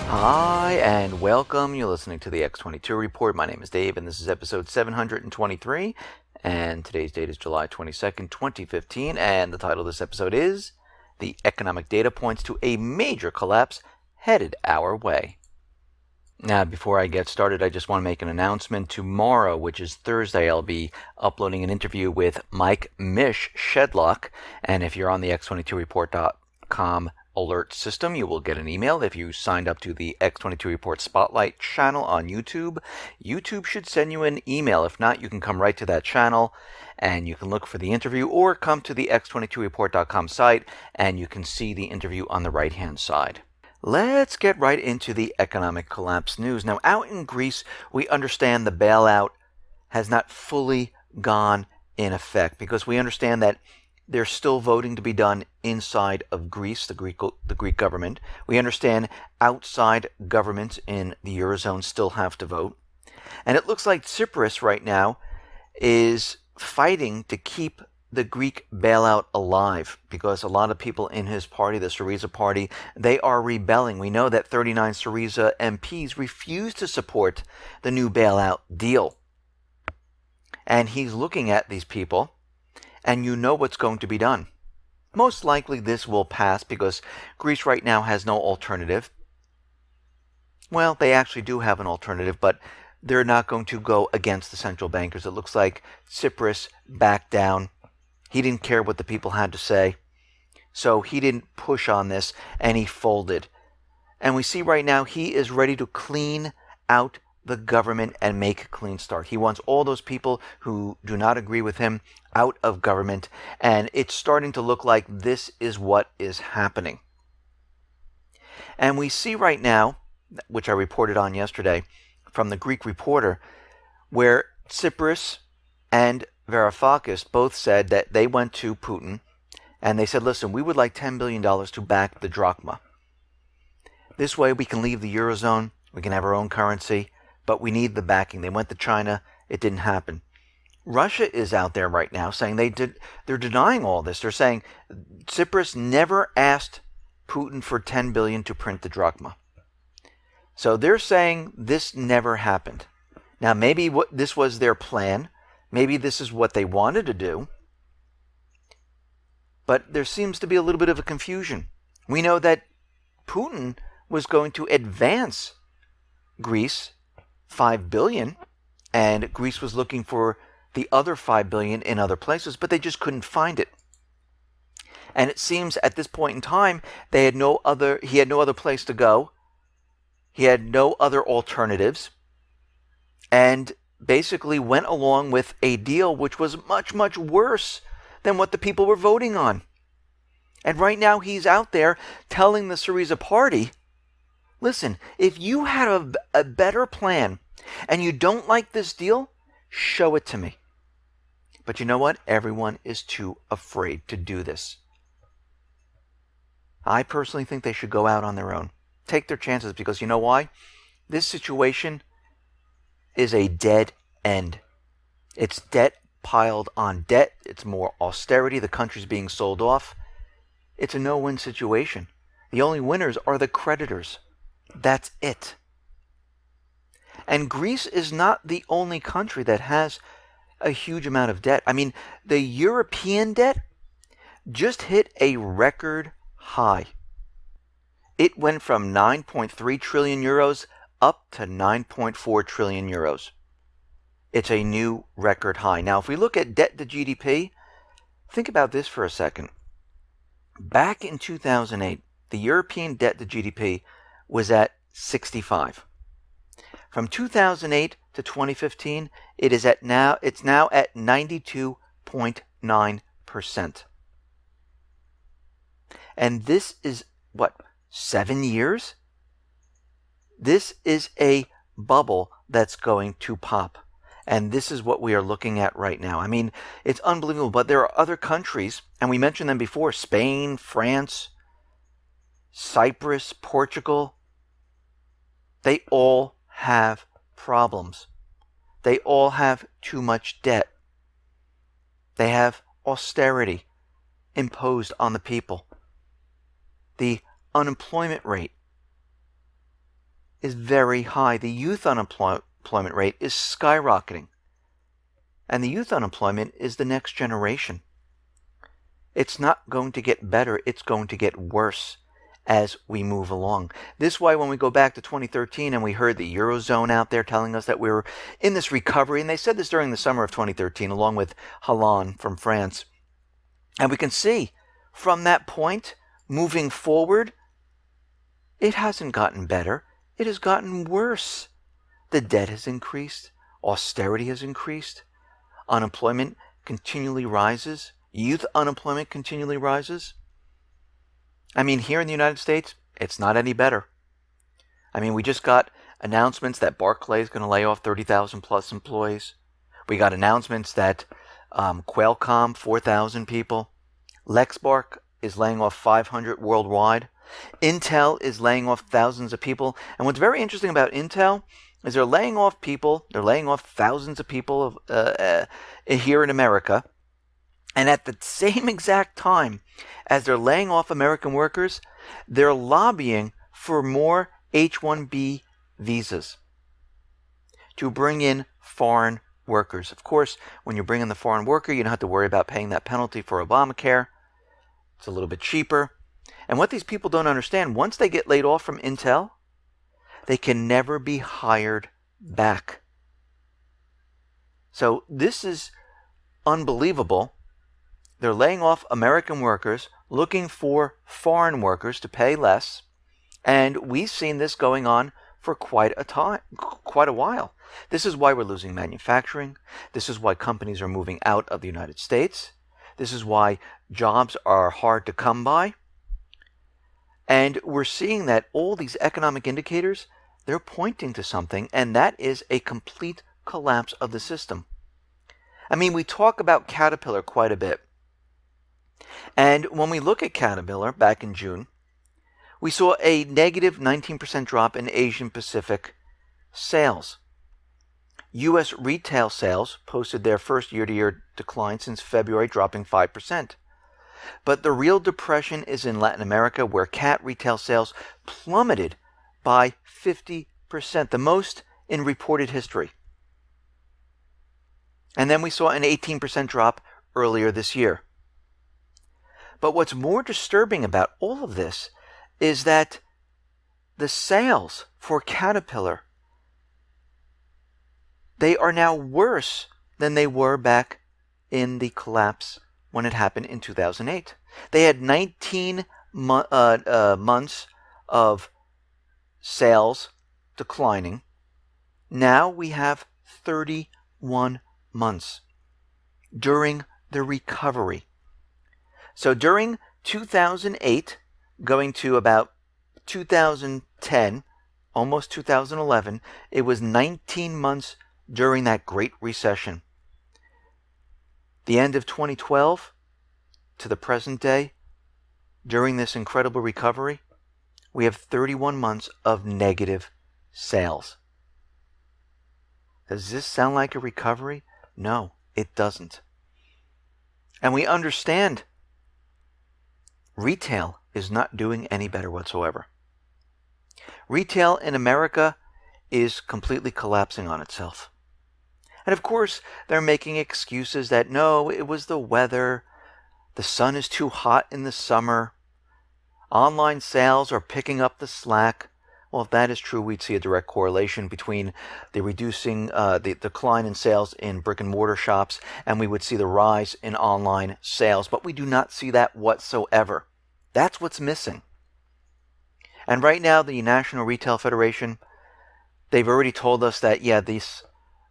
Hi, and welcome. You're listening to the X22 Report. My name is Dave, and this is episode 723. And today's date is July 22nd, 2015. And the title of this episode is The Economic Data Points to a Major Collapse Headed Our Way. Now, before I get started, I just want to make an announcement. Tomorrow, which is Thursday, I'll be uploading an interview with Mike Mish Shedlock. And if you're on the X22Report.com alert system, you will get an email if you signed up to the X22 Report Spotlight channel on YouTube. YouTube should send you an email. If not, you can come right to that channel and you can look for the interview, or come to the X22Report.com site and you can see the interview on the right-hand side. Let's get right into the economic collapse news. Now, out in Greece, we understand the bailout has not fully gone in effect because we understand that there's still voting to be done inside of Greece, the Greek government. We understand outside governments in the Eurozone still have to vote. And it looks like Tspiras right now is fighting to keep the Greek bailout alive because a lot of people in his party, the Syriza party, they are rebelling. We know that 39 Syriza MPs refuse to support the new bailout deal. And he's looking at these people, and you know what's going to be done. Most likely this will pass because Greece right now has no alternative. Well, they actually do have an alternative, but they're not going to go against the central bankers. It looks like Tspiras backed down. He didn't care what the people had to say. So he didn't push on this, and he folded. And we see right now he is ready to clean out the government and make a clean start. He wants all those people who do not agree with him out of government, and it's starting to look like this is what is happening. And we see right now, which I reported on yesterday from the Greek Reporter, where Tspiras and Varoufakis both said that they went to Putin and they said, listen, we would like $10 billion to back the Drachma. This way we can leave the Eurozone, we can have our own currency, but we need the backing. They went to China, it didn't happen. Russia is out there right now saying they're denying all this. They're saying Tspiras never asked Putin for $10 billion to print the Drachma. So they're saying this never happened. Now maybe this was their plan. Maybe this is what they wanted to do. But there seems to be a little bit of a confusion. We know that Putin was going to advance Greece $5 billion, and Greece was looking for the other $5 billion in other places, but they just couldn't find it. And it seems at this point in time, he had no other place to go. He had no other alternatives, and basically went along with a deal which was much, much worse than what the people were voting on. And right now he's out there telling the Syriza party, listen, if you had a better plan and you don't like this deal, show it to me. But you know what? Everyone is too afraid to do this. I personally think they should go out on their own. Take their chances, because you know why? This situation is a dead end. It's debt piled on debt. It's more austerity. The country's being sold off. It's a no-win situation. The only winners are the creditors. That's it. And Greece is not the only country that has a huge amount of debt. I mean, the European debt just hit a record high. It went from 9.3 trillion euros up to 9.4 trillion euros. It's a new record high. Now, if we look at debt to GDP, think about this for a second. Back in 2008, the European debt to GDP was at 65. From 2008 to 2015, it's now at 92.9%. And this is, 7 years? This is a bubble that's going to pop. And this is what we are looking at right now. I mean, it's unbelievable. But there are other countries, and we mentioned them before, Spain, France, Cyprus, Portugal. They all have problems. They all have too much debt. They have austerity imposed on the people. The unemployment rate is very high. The youth unemployment rate is skyrocketing. And the youth unemployment is the next generation. It's not going to get better. It's going to get worse as we move along. This is why when we go back to 2013 and we heard the Eurozone out there telling us that we were in this recovery, and they said this during the summer of 2013 along with Hollande from France. And we can see from that point moving forward, it hasn't gotten better. It has gotten worse. The debt has increased. Austerity has increased. Unemployment continually rises. Youth unemployment continually rises. I mean, here in the United States, it's not any better. I mean, we just got announcements that Barclays is going to lay off 30,000 plus employees. We got announcements that Qualcomm, 4,000 people. Lexmark is laying off 500 worldwide. Intel is laying off thousands of people. And what's very interesting about Intel is they're laying off people. They're laying off thousands of people here in America. And at the same exact time as they're laying off American workers, they're lobbying for more H-1B visas to bring in foreign workers. Of course, when you bring in the foreign worker, you don't have to worry about paying that penalty for Obamacare. It's a little bit cheaper. And what these people don't understand, once they get laid off from Intel, they can never be hired back. So this is unbelievable. They're laying off American workers, looking for foreign workers to pay less. And we've seen this going on for quite a while. This is why we're losing manufacturing. This is why companies are moving out of the United States. This is why jobs are hard to come by. And we're seeing that all these economic indicators, they're pointing to something, and that is a complete collapse of the system. I mean, we talk about Caterpillar quite a bit. And when we look at Caterpillar back in June, we saw a negative 19% drop in Asian Pacific sales. U.S. retail sales posted their first year-to-year decline since February, dropping 5%. But the real depression is in Latin America, where cat retail sales plummeted by 50%, the most in reported history. And then we saw an 18% drop earlier this year. But what's more disturbing about all of this is that the sales for Caterpillar, they are now worse than they were back in the collapse when it happened in 2008. They had 19 months of sales declining. Now we have 31 months during the recovery. So during 2008, going to about 2010, almost 2011, it was 19 months during that Great Recession. The end of 2012 to the present day, during this incredible recovery, we have 31 months of negative sales. Does this sound like a recovery? No, it doesn't. And we understand retail is not doing any better whatsoever. Retail in America is completely collapsing on itself. And of course, they're making excuses that no, it was the weather, the sun is too hot in the summer, online sales are picking up the slack. Well, if that is true, we'd see a direct correlation between the the decline in sales in brick and mortar shops, and we would see the rise in online sales. But we do not see that whatsoever. That's what's missing. And right now, the National Retail Federation, they've already told us that, yeah, these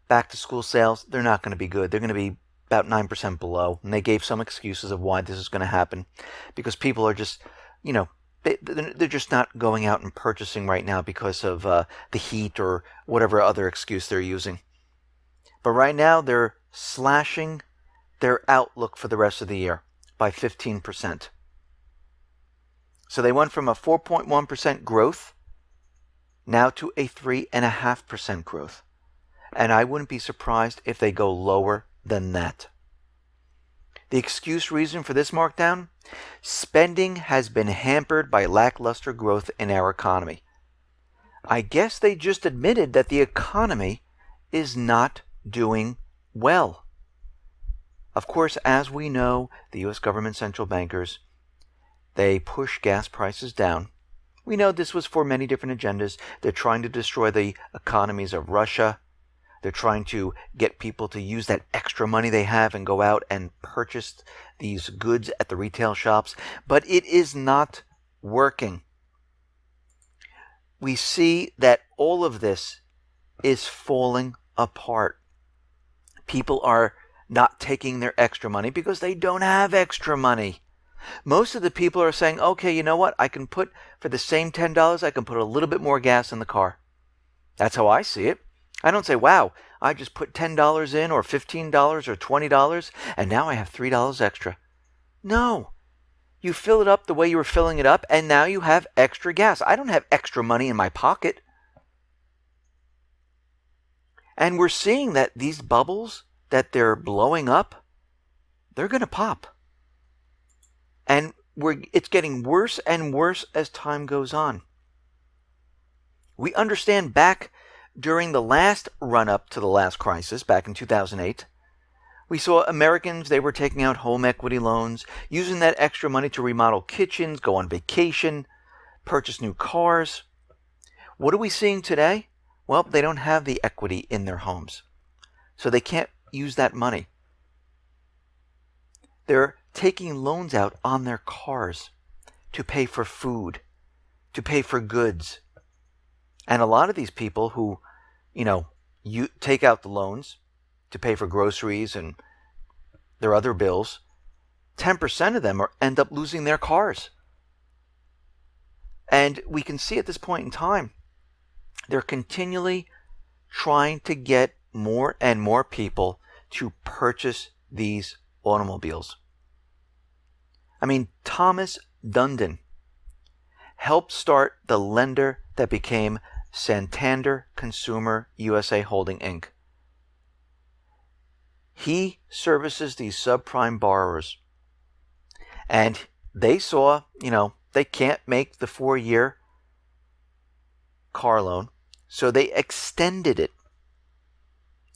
back-to-school sales, they're not going to be good. They're going to be about 9% below. And they gave some excuses of why this is going to happen. Because people are just, they're just not going out and purchasing right now because of the heat or whatever other excuse they're using. But right now, they're slashing their outlook for the rest of the year by 15%. So they went from a 4.1% growth now to a 3.5% growth. And I wouldn't be surprised if they go lower than that. The excuse reason for this markdown? Spending has been hampered by lackluster growth in our economy. I guess they just admitted that the economy is not doing well. Of course, as we know, the U.S. government central bankers, they push gas prices down. We know this was for many different agendas. They're trying to destroy the economies of Russia. They're trying to get people to use that extra money they have and go out and purchase these goods at the retail shops. But it is not working. We see that all of this is falling apart. People are not taking their extra money because they don't have extra money. Most of the people are saying, okay, you know what? I can put, for the same $10, I can put a little bit more gas in the car. That's how I see it. I don't say, wow, I just put $10 in or $15 or $20 and now I have $3 extra. No. You fill it up the way you were filling it up and now you have extra gas. I don't have extra money in my pocket. And we're seeing that these bubbles that they're blowing up, they're going to pop. And it's getting worse and worse as time goes on. We understand back during the last run-up to the last crisis, back in 2008, we saw Americans, they were taking out home equity loans, using that extra money to remodel kitchens, go on vacation, purchase new cars. What are we seeing today? Well, they don't have the equity in their homes, so they can't use that money. They're taking loans out on their cars to pay for food, to pay for goods. And a lot of these people who, you take out the loans to pay for groceries and their other bills, 10% of them end up losing their cars. And we can see at this point in time, they're continually trying to get more and more people to purchase these automobiles. I mean, Thomas Dundon helped start the lender that became Santander Consumer USA Holding Inc. He services these subprime borrowers. And they saw, they can't make the 4-year car loan, so they extended it.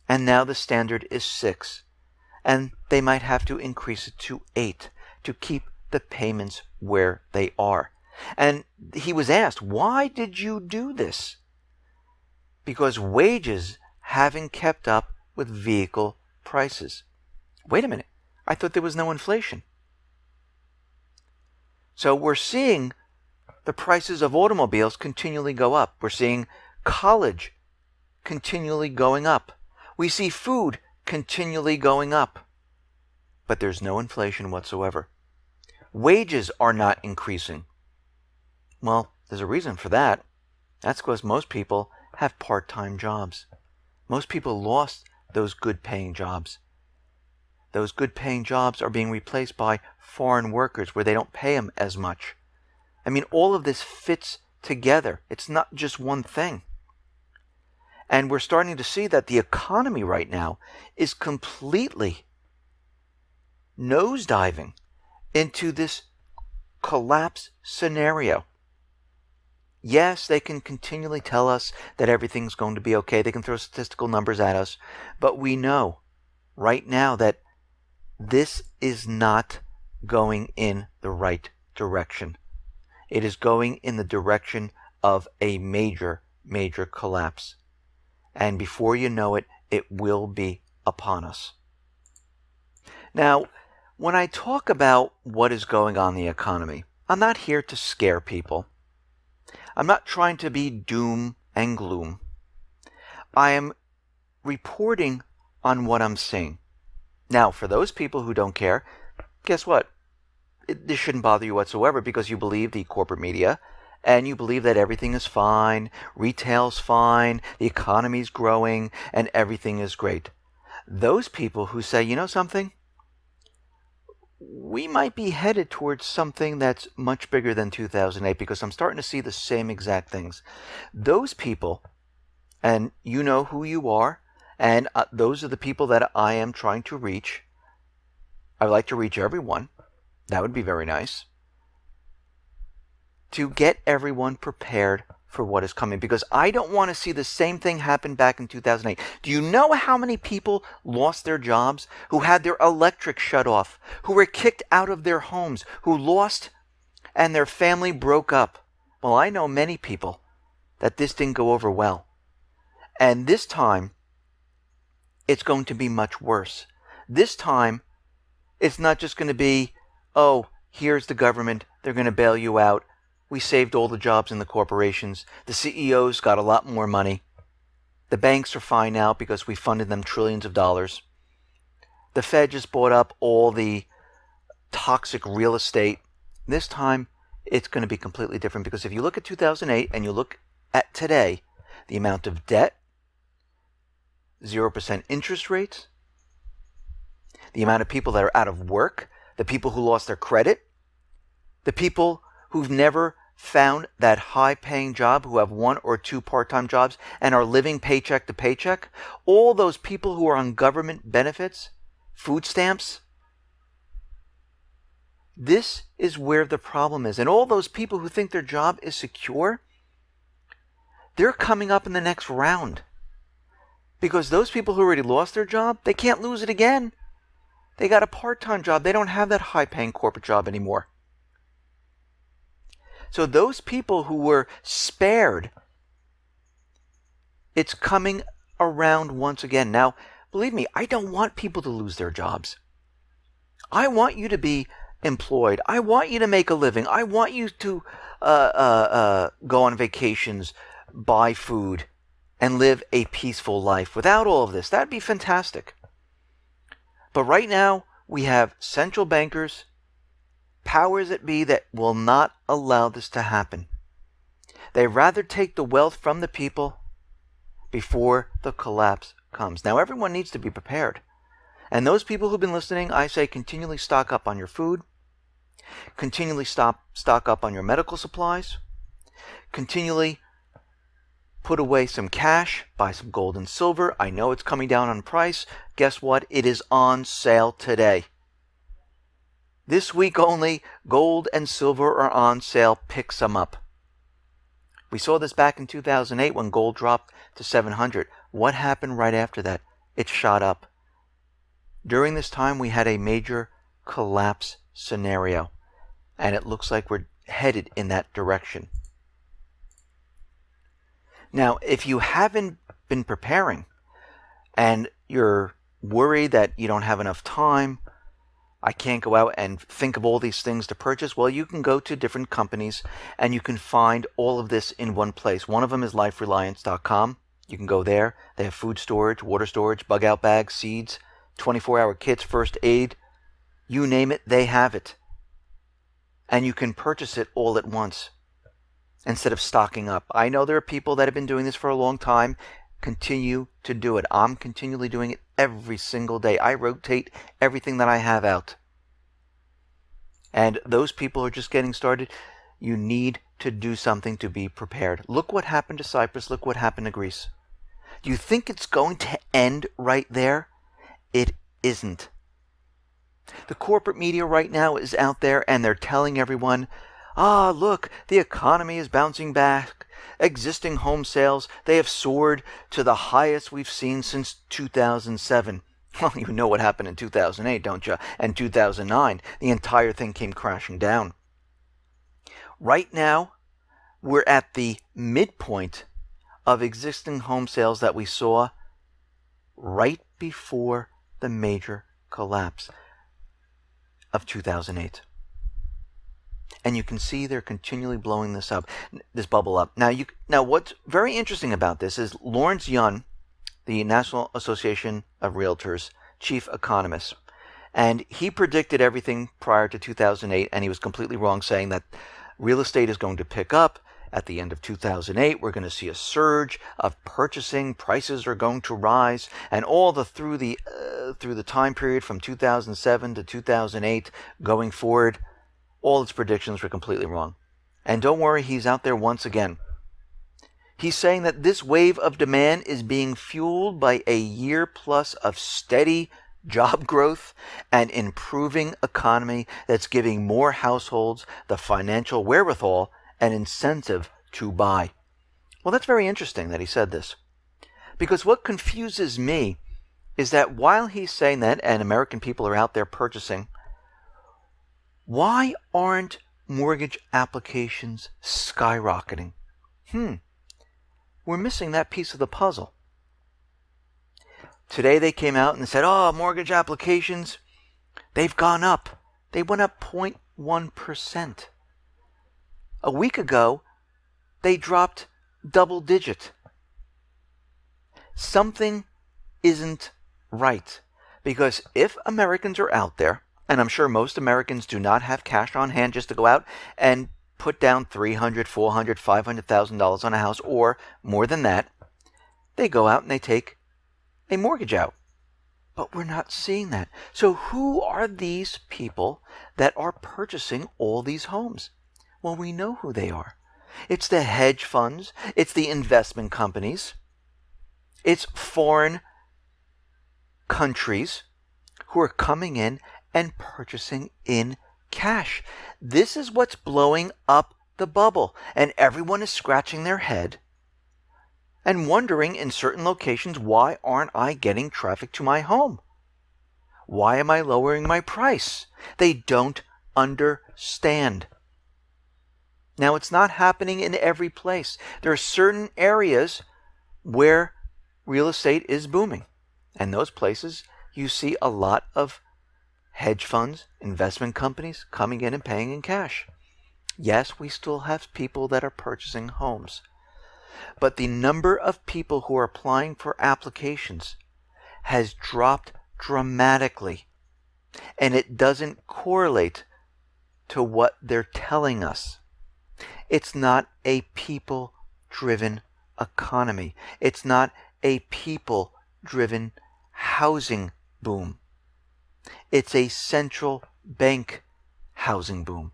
And now the standard is 6. And they might have to increase it to 8 to keep the payments where they are. And he was asked, why did you do this? Because wages haven't kept up with vehicle prices. Wait a minute, I thought there was no inflation. So we're seeing the prices of automobiles continually go up. We're seeing college continually going up. We see food continually going up. But there's no inflation whatsoever. Wages are not increasing. Well, there's a reason for that. That's because most people have part-time jobs. Most people lost those good-paying jobs. Those good-paying jobs are being replaced by foreign workers where they don't pay them as much. I mean, all of this fits together. It's not just one thing. And we're starting to see that the economy right now is completely nosediving into this collapse scenario. Yes, they can continually tell us that everything's going to be okay. They can throw statistical numbers at us. But we know right now that this is not going in the right direction. It is going in the direction of a major, major collapse. And before you know it, it will be upon us. Now, when I talk about what is going on in the economy, I'm not here to scare people. I'm not trying to be doom and gloom. I am reporting on what I'm seeing. Now, for those people who don't care, guess what? This shouldn't bother you whatsoever because you believe the corporate media and you believe that everything is fine, retail's fine, the economy's growing, and everything is great. Those people who say, you know something? We might be headed towards something that's much bigger than 2008 because I'm starting to see the same exact things. Those people, and you know who you are, and those are the people that I am trying to reach. I would like to reach everyone. That would be very nice. To get everyone prepared for what is coming, because I don't want to see the same thing happen back in 2008. Do you know how many people lost their jobs, who had their electric shut off, who were kicked out of their homes, who lost and their family broke up? Well, I know many people that this didn't go over well. And this time, it's going to be much worse. This time, it's not just going to be, oh, here's the government, they're going to bail you out. We saved all the jobs in the corporations. The CEOs got a lot more money. The banks are fine now because we funded them trillions of dollars. The Fed just bought up all the toxic real estate. This time, it's going to be completely different, because if you look at 2008 and you look at today, the amount of debt, 0% interest rates, the amount of people that are out of work, the people who lost their credit, the people who've never found that high-paying job, who have 1 or 2 part-time jobs and are living paycheck to paycheck, all those people who are on government benefits, food stamps, this is where the problem is. And all those people who think their job is secure, they're coming up in the next round. Because those people who already lost their job, they can't lose it again. They got a part-time job. They don't have that high-paying corporate job anymore. So those people who were spared, it's coming around once again. Now, believe me, I don't want people to lose their jobs. I want you to be employed. I want you to make a living. I want you to go on vacations, buy food, and live a peaceful life without all of this. That'd be fantastic. But right now, we have central bankers, powers that be, that will not allow this to happen. They rather take the wealth from the people before the collapse comes. Now, everyone needs to be prepared. And those people who've been listening, I say continually stock up on your food, continually stock up on your medical supplies, continually put away some cash, buy some gold and silver. I know it's coming down on price. Guess what? It is on sale today. This week only, gold and silver are on sale. Pick some up. We saw this back in 2008 when gold dropped to 700. What happened right after that? It shot up. During this time, we had a major collapse scenario, and it looks like we're headed in that direction. Now, if you haven't been preparing and you're worried that you don't have enough time, I can't go out and think of all these things to purchase, well, you can go to different companies and you can find all of this in one place. One of them is lifereliance.com. You can go there. They have food storage, water storage, bug out bags, seeds, 24-hour kits, first aid. You name it, they have it. And you can purchase it all at once instead of stocking up. I know there are people that have been doing this for a long time. Continue to do it. I'm continually doing it every single day. I rotate everything that I have out. And those people are just getting started. You need to do something to be prepared. Look what happened to Cyprus. Look what happened to Greece. Do you think it's going to end right there? It isn't. The corporate media right now is out there and they're telling everyone, look, the economy is bouncing back. Existing home sales, they have soared to the highest we've seen since 2007. Well, you know what happened in 2008, don't you? And 2009, the entire thing came crashing down. Right now, we're at the midpoint of existing home sales that we saw right before the major collapse of 2008. And you can see they're continually blowing this bubble up. Now, what's very interesting about this is Lawrence Yun, the National Association of Realtors chief economist, and he predicted everything prior to 2008, and he was completely wrong, saying that real estate is going to pick up. At the end of 2008, we're going to see a surge of purchasing. Prices are going to rise, and all through the time period from 2007 to 2008 going forward, all its predictions were completely wrong. And don't worry, he's out there once again. He's saying that this wave of demand is being fueled by a year plus of steady job growth and improving economy that's giving more households the financial wherewithal and incentive to buy. Well, that's very interesting that he said this. Because what confuses me is that while he's saying that and American people are out there purchasing, why aren't mortgage applications skyrocketing? We're missing that piece of the puzzle. Today they came out and said, mortgage applications, they've gone up. They went up 0.1%. A week ago, they dropped double digit. Something isn't right. Because if Americans are out there, and I'm sure most Americans do not have cash on hand just to go out and put down $300,000, $400,000, $500,000 on a house, or more than that, they go out and they take a mortgage out. But we're not seeing that. So who are these people that are purchasing all these homes? Well, we know who they are. It's the hedge funds. It's the investment companies. It's foreign countries who are coming in and purchasing in cash. This is what's blowing up the bubble. And everyone is scratching their head and wondering in certain locations, why aren't I getting traffic to my home? Why am I lowering my price? They don't understand. Now, it's not happening in every place. There are certain areas where real estate is booming. And those places, you see a lot of hedge funds, investment companies coming in and paying in cash. Yes, we still have people that are purchasing homes. But the number of people who are applying for applications has dropped dramatically. And it doesn't correlate to what they're telling us. It's not a people-driven economy. It's not a people-driven housing boom. It's a central bank housing boom.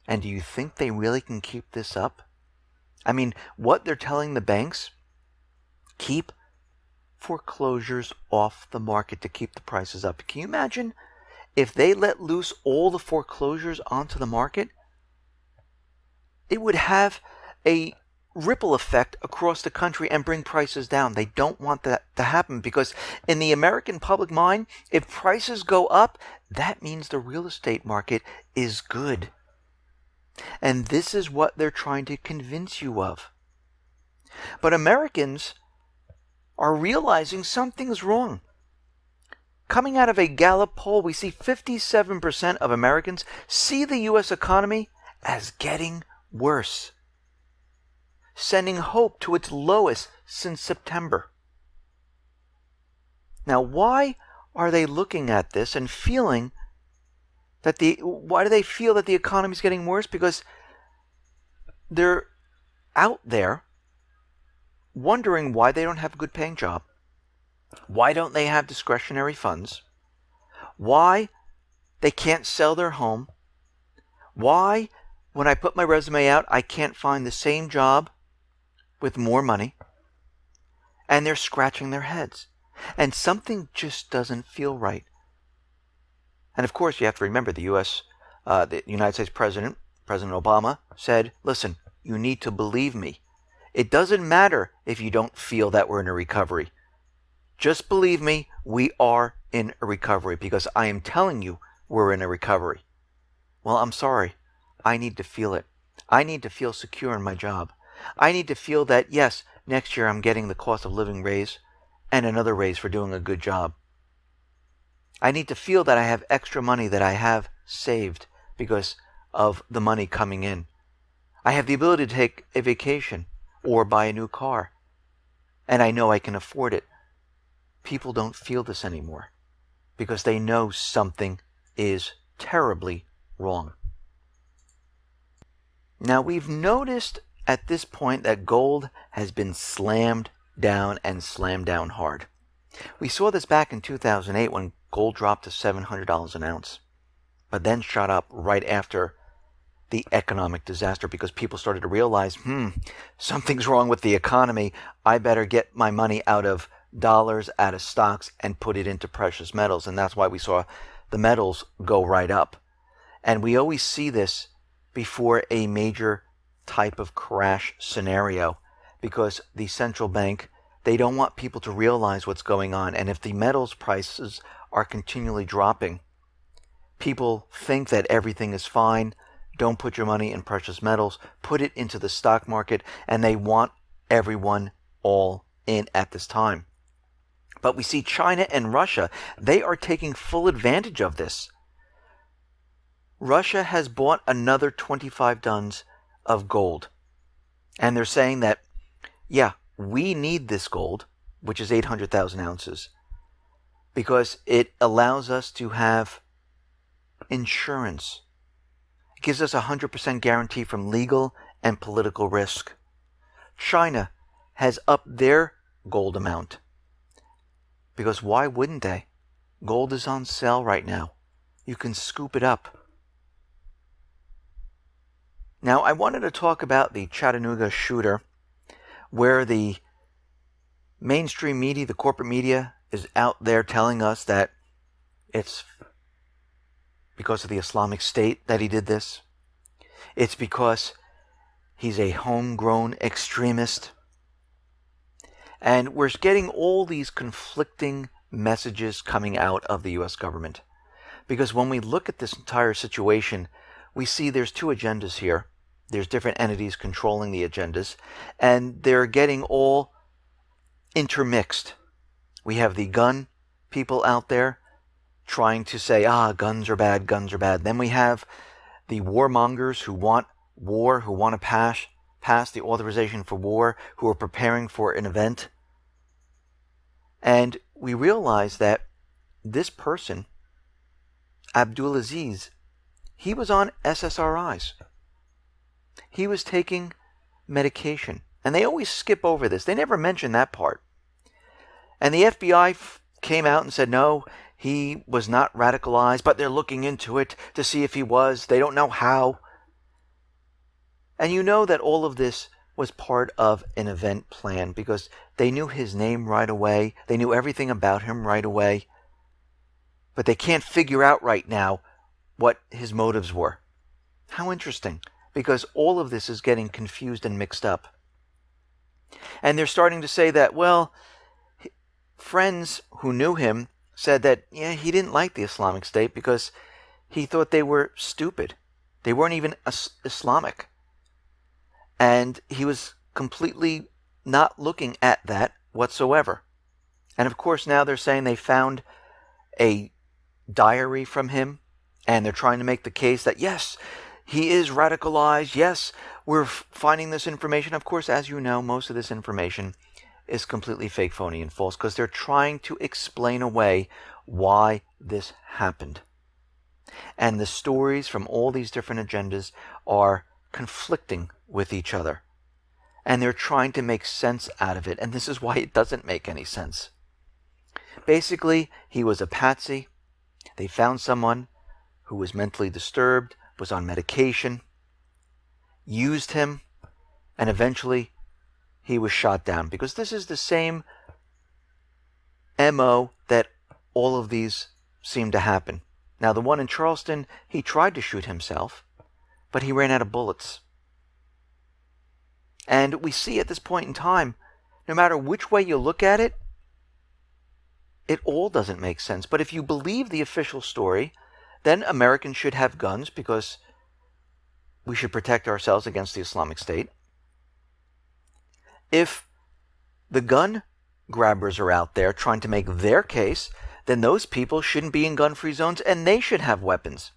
And do you think they really can keep this up? I mean, what they're telling the banks, keep foreclosures off the market to keep the prices up. Can you imagine if they let loose all the foreclosures onto the market? It would have a ripple effect across the country and bring prices down. They don't want that to happen because in the American public mind, if prices go up, that means the real estate market is good. And this is what they're trying to convince you of. But Americans are realizing something's wrong. Coming out of a Gallup poll, we see 57% of Americans see the U.S. economy as getting worse, sending hope to its lowest since September. Now, why are they looking at this and feeling that why do they feel that the economy is getting worse? Because they're out there wondering why they don't have a good paying job. Why don't they have discretionary funds? Why they can't sell their home? Why, when I put my resume out, I can't find the same job with more money? And they're scratching their heads. And something just doesn't feel right. And of course, you have to remember the United States President Obama, said, listen, you need to believe me. It doesn't matter if you don't feel that we're in a recovery. Just believe me, we are in a recovery because I am telling you we're in a recovery. Well, I'm sorry. I need to feel it. I need to feel secure in my job. I need to feel that, yes, next year I'm getting the cost of living raise and another raise for doing a good job. I need to feel that I have extra money that I have saved because of the money coming in. I have the ability to take a vacation or buy a new car. And I know I can afford it. People don't feel this anymore because they know something is terribly wrong. Now, we've noticed at this point that gold has been slammed down and slammed down hard. We saw this back in 2008 when gold dropped to $700 an ounce, but then shot up right after the economic disaster because people started to realize, something's wrong with the economy. I better get my money out of dollars, out of stocks, and put it into precious metals. And that's why we saw the metals go right up. And we always see this before a major type of crash scenario, because the central bank, they don't want people to realize what's going on. And if the metals prices are continually dropping, people think that everything is fine. Don't put your money in precious metals. Put it into the stock market. And they want everyone all in at this time. But we see China and Russia, they are taking full advantage of this. Russia has bought another 25 tons of gold. And they're saying that, yeah, we need this gold, which is 800,000 ounces, because it allows us to have insurance. It gives us a 100% guarantee from legal and political risk. China has upped their gold amount, because why wouldn't they? Gold is on sale right now. You can scoop it up. Now, I wanted to talk about the Chattanooga shooter, where the mainstream media, the corporate media, is out there telling us that it's because of the Islamic State that he did this. It's because he's a homegrown extremist. And we're getting all these conflicting messages coming out of the U.S. government. Because when we look at this entire situation, we see there's two agendas here. There's different entities controlling the agendas, and they're getting all intermixed. We have the gun people out there trying to say, guns are bad, guns are bad. Then we have the warmongers who want war, who want to pass the authorization for war, who are preparing for an event. And we realize that this person, Abdulaziz, he was on SSRIs. He was taking medication. And they always skip over this. They never mention that part. And the FBI came out and said, no, he was not radicalized, but they're looking into it to see if he was. They don't know how. And you know that all of this was part of an event plan, because they knew his name right away. They knew everything about him right away. But they can't figure out right now what his motives were. How interesting, because all of this is getting confused and mixed up. And they're starting to say that, well, friends who knew him said that, yeah, he didn't like the Islamic State because he thought they were stupid. They weren't even Islamic. And he was completely not looking at that whatsoever. And of course, now they're saying they found a diary from him, and they're trying to make the case that, yes, he is radicalized. Yes, we're finding this information. Of course, as you know, most of this information is completely fake, phony, and false, because they're trying to explain away why this happened. And the stories from all these different agendas are conflicting with each other. And they're trying to make sense out of it. And this is why it doesn't make any sense. Basically, he was a patsy. They found someone who was mentally disturbed, was on medication, used him, and eventually he was shot down. Because this is the same MO that all of these seem to happen. Now, the one in Charleston, he tried to shoot himself, but he ran out of bullets. And we see at this point in time, no matter which way you look at it, it all doesn't make sense. But if you believe the official story, then Americans should have guns because we should protect ourselves against the Islamic State. If the gun grabbers are out there trying to make their case, then those people shouldn't be in gun-free zones and they should have weapons.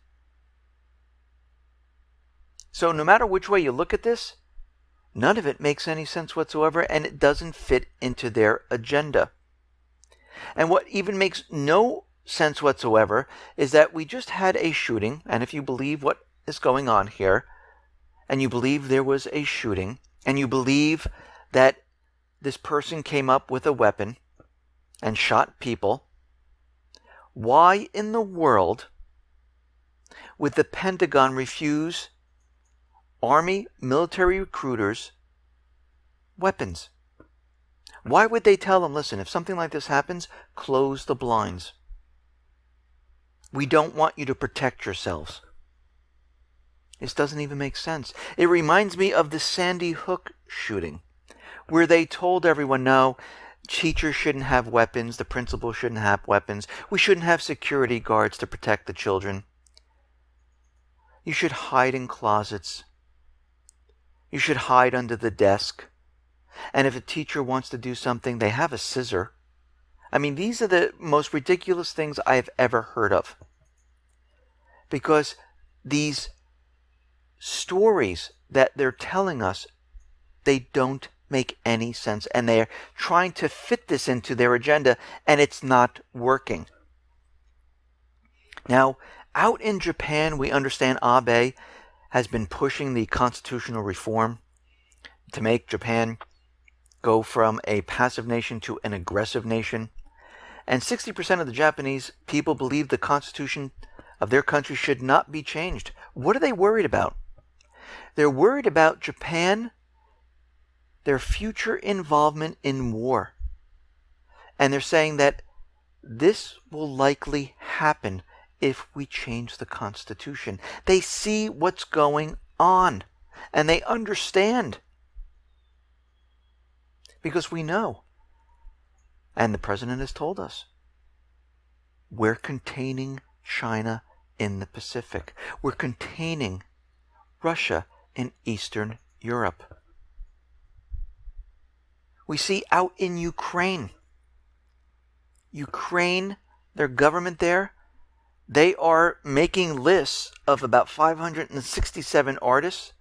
So no matter which way you look at this, none of it makes any sense whatsoever, and it doesn't fit into their agenda. And what even makes no sense whatsoever is that we just had a shooting, and if you believe what is going on here, and you believe there was a shooting, and you believe that this person came up with a weapon and shot people, why in the world would the Pentagon refuse Army military recruiters weapons? Why would they tell them, listen, if something like this happens, close the blinds. We don't want you to protect yourselves. This doesn't even make sense. It reminds me of the Sandy Hook shooting, where they told everyone, no, teachers shouldn't have weapons, the principal shouldn't have weapons, we shouldn't have security guards to protect the children. You should hide in closets. You should hide under the desk. And if a teacher wants to do something, they have a scissor. I mean, these are the most ridiculous things I've ever heard of. Because these stories that they're telling us, they don't make any sense. And they're trying to fit this into their agenda, and it's not working. Now, out in Japan, we understand Abe has been pushing the constitutional reform to make Japan go from a passive nation to an aggressive nation. And 60% of the Japanese people believe the constitution of their country should not be changed. What are they worried about? They're worried about Japan, their future involvement in war. And they're saying that this will likely happen if we change the Constitution. They see what's going on, and they understand. Because we know, and the president has told us, we're containing China in the Pacific. We're containing Russia in Eastern Europe. We see out in Ukraine, their government there, they are making lists of about 567 artists,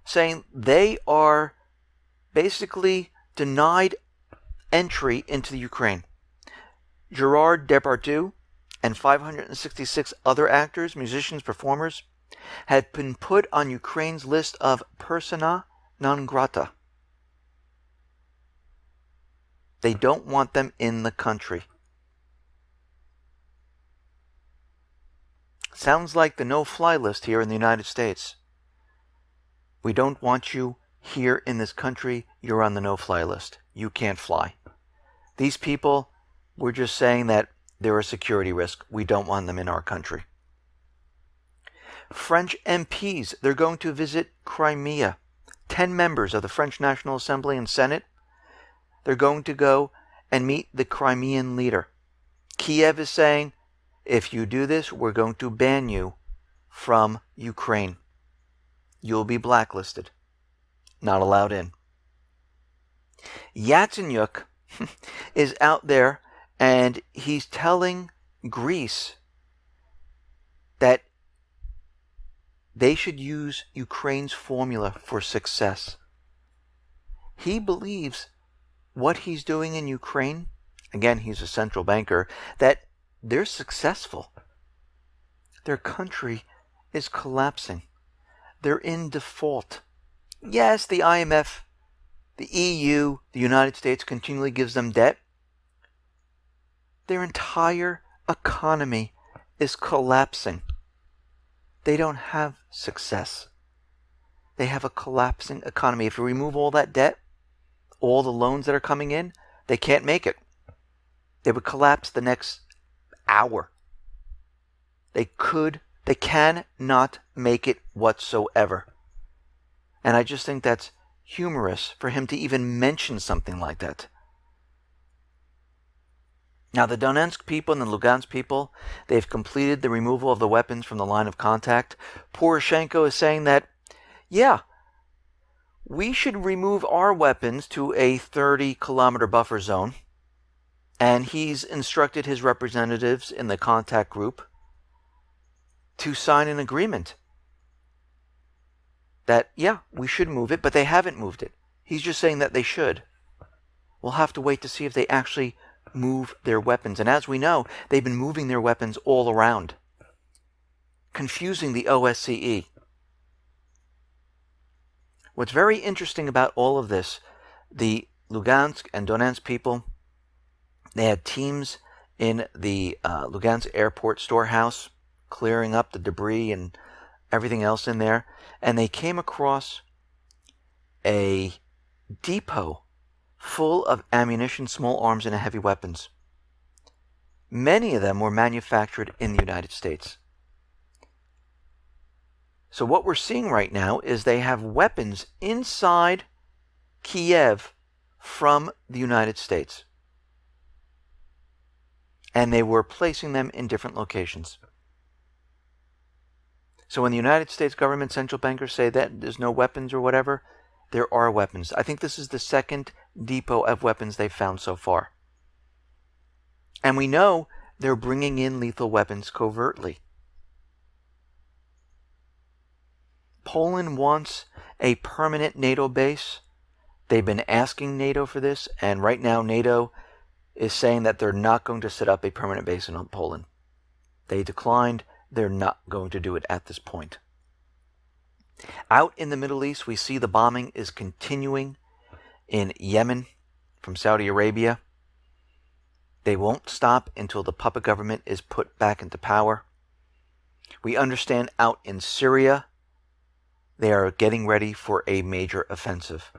saying they are basically denied entry into the Ukraine. Gerard Depardieu and 566 other actors, musicians, performers had been put on Ukraine's list of persona non grata. They don't want them in the country. Sounds like the no-fly list here in the United States. We don't want you here in this country. You're on the no-fly list. You can't fly. These people, we're just saying that they're a security risk. We don't want them in our country. French MPs, they're going to visit Crimea. 10 members of the French National Assembly and Senate, they're going to go and meet the Crimean leader. Kiev is saying, if you do this, we're going to ban you from Ukraine. You'll be blacklisted. Not allowed in. Yatsenyuk is out there, and he's telling Greece that they should use Ukraine's formula for success. He believes what he's doing in Ukraine, again, he's a central banker, that they're successful. Their country is collapsing. They're in default. Yes, the IMF, the EU, the United States continually gives them debt. Their entire economy is collapsing. They don't have success. They have a collapsing economy. If you remove all that debt, all the loans that are coming in, they can't make it. They would collapse the next hour. They cannot make it whatsoever. And I just think that's humorous for him to even mention something like that. Now, the Donetsk people and the Lugansk people, they've completed the removal of the weapons from the line of contact. Poroshenko is saying that, yeah, we should remove our weapons to a 30-kilometer buffer zone. And he's instructed his representatives in the contact group to sign an agreement that, yeah, we should move it, but they haven't moved it. He's just saying that they should. We'll have to wait to see if they actually move their weapons. And as we know, they've been moving their weapons all around, confusing the OSCE. What's very interesting about all of this, the Lugansk and Donetsk people, they had teams in the Lugansk airport storehouse clearing up the debris and everything else in there. And they came across a depot full of ammunition, small arms, and heavy weapons. Many of them were manufactured in the United States. So what we're seeing right now is they have weapons inside Kiev from the United States. And they were placing them in different locations. So when the United States government central bankers say that there's no weapons or whatever, there are weapons. I think this is the second depot of weapons they've found so far. And we know they're bringing in lethal weapons covertly. Poland wants a permanent NATO base. They've been asking NATO for this, and right now NATO is saying that they're not going to set up a permanent base in Poland. They declined. They're not going to do it at this point. Out in the Middle East, we see the bombing is continuing in Yemen from Saudi Arabia. They won't stop until the puppet government is put back into power. We understand out in Syria, they are getting ready for a major offensive.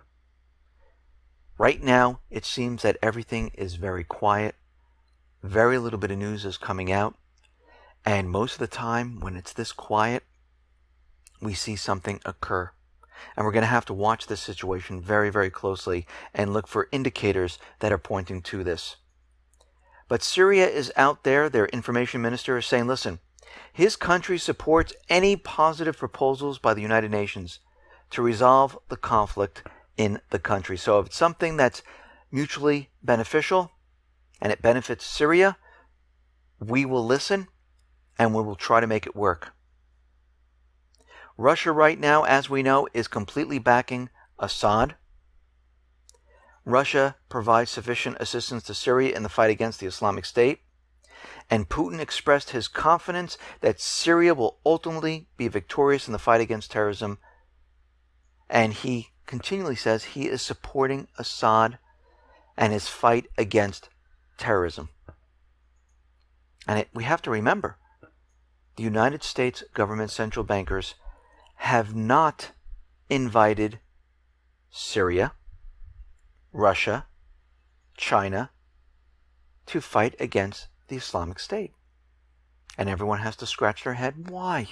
Right now, it seems that everything is very quiet. Very little bit of news is coming out. And most of the time, when it's this quiet, we see something occur. And we're going to have to watch this situation very, very closely and look for indicators that are pointing to this. But Syria is out there. Their information minister is saying, listen, his country supports any positive proposals by the United Nations to resolve the conflict in the country. So if it's something that's mutually beneficial and it benefits Syria, we will listen and we will try to make it work. Russia right now, as we know, is completely backing Assad. Russia provides sufficient assistance to Syria in the fight against the Islamic State. And Putin expressed his confidence that Syria will ultimately be victorious in the fight against terrorism. And he continually says he is supporting Assad and his fight against terrorism. And we have to remember, the United States government central bankers have not invited Syria, Russia, China to fight against the Islamic State. And everyone has to scratch their head. Why?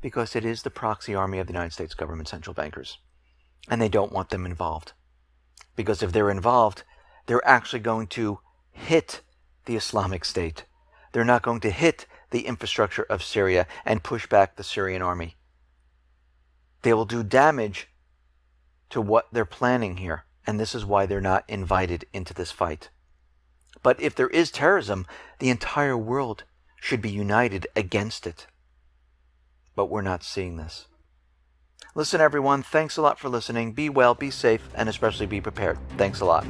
Because it is the proxy army of the United States government central bankers. And they don't want them involved. Because if they're involved, they're actually going to hit the Islamic State. They're not going to hit the infrastructure of Syria and push back the Syrian army. They will do damage to what they're planning here. And this is why they're not invited into this fight. But if there is terrorism, the entire world should be united against it. But we're not seeing this. Listen, everyone, thanks a lot for listening. Be well, be safe, and especially be prepared. Thanks a lot.